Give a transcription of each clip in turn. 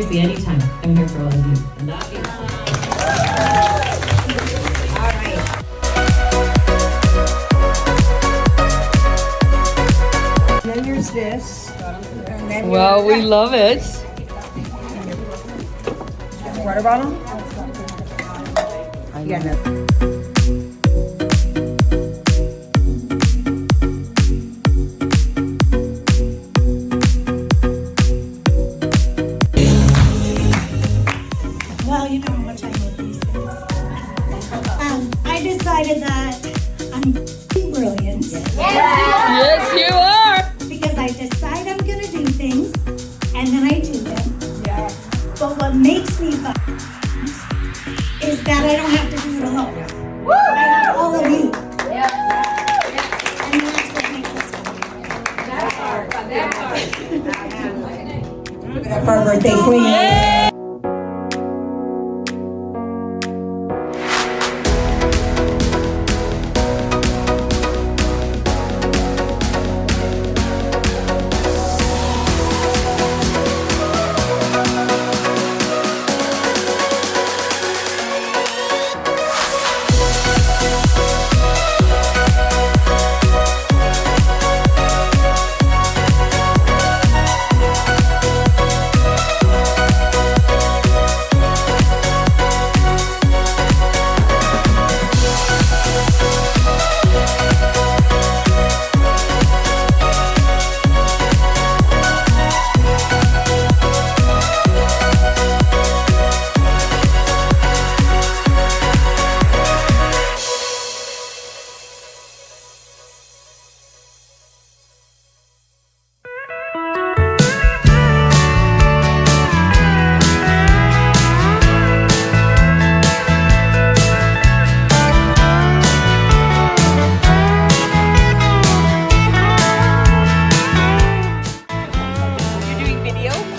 seriously, anytime. I'm here for all of you. Love you. All right. Then there's this. And then Wow, we love it. water bottle. Yeah, no. Well, you know how much I love these things. I decided that I'm brilliant. Yes, you are. Because I decide I'm gonna do things, and then I do them. But what makes me fun is that I don't have to do it alone. I have all of you. And that's what makes us fun. For our birthday queen.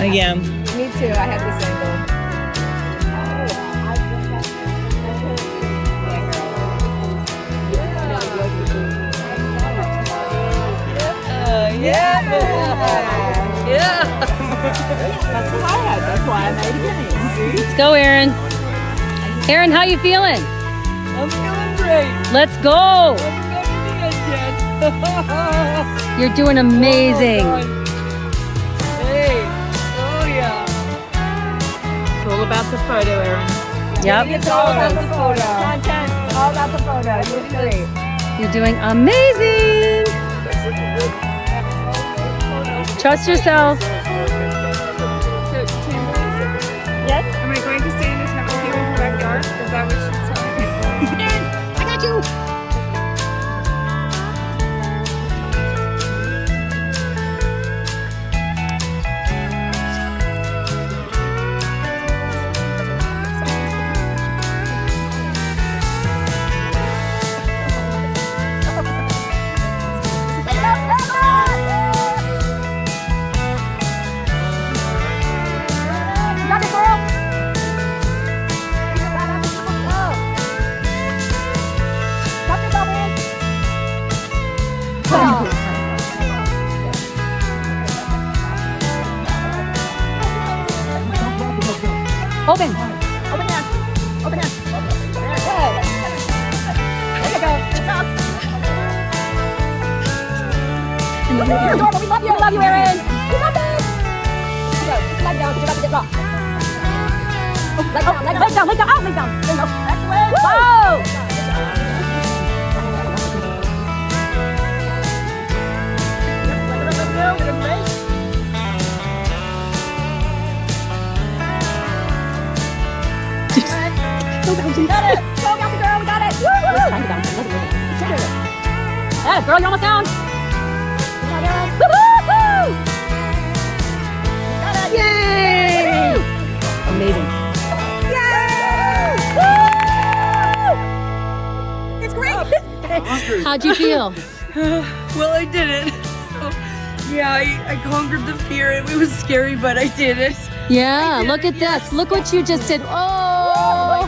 Yeah. Me too. I had this angle. Yeah. That's what I had. That's why I made it. Let's go, Erin. Erin, how you feeling? I'm feeling great. Let's go. I'm not to the end yet. You're doing amazing. Hey. Oh yeah. It's all about the photo, Erin. Yep. It's all about the photo. Content. All about the photo. You're great. You're doing amazing. Trust yourself. Yes. Am I going to stay in this house with you in her backyard? Is that what she's telling me? I got you. Open. Open hand. Open hand. Good. There you go. Good job. You're adorable. We love you. We love you, Erin. We love you. Good. Leg down. You're about to get dropped. Leg down. Leg down. Leg down. Oh, leg down. There you go. Excellent. Whoa. Got it! Go, bouncy girl, we got it! Woo-hoo! Time to bounce. Yeah, girl, you're almost down! Woo-hoo! Got it! Yay! Amazing. Yay! Woo! It's great! How'd you feel? Well, I did it. So, yeah, I conquered the fear. It was scary, but I did it. Yeah, look at this. Look what you just did. Oh!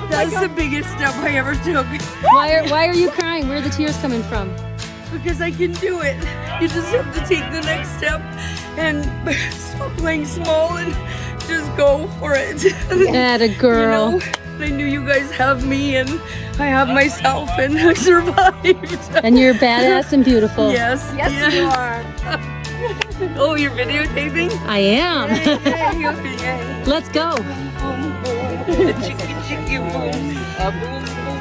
That's the biggest step I ever took. Why are you crying? Where are the tears coming from? Because I can do it. You just have to take the next step and stop playing small and just go for it. Atta girl. You know, I knew you guys have me and I have myself and I survived. And you're badass and beautiful. Yes. Yes, you are. Oh, you're videotaping? I am. Yay, yay. Let's go. Boom, boom. The chicky, chicky, boom. Boom, boom, boom.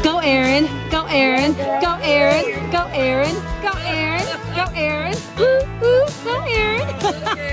Go Erin. Go Erin. Go Erin. Go Erin. Go Erin. Go Erin. Woo, woo. Go Erin. Okay.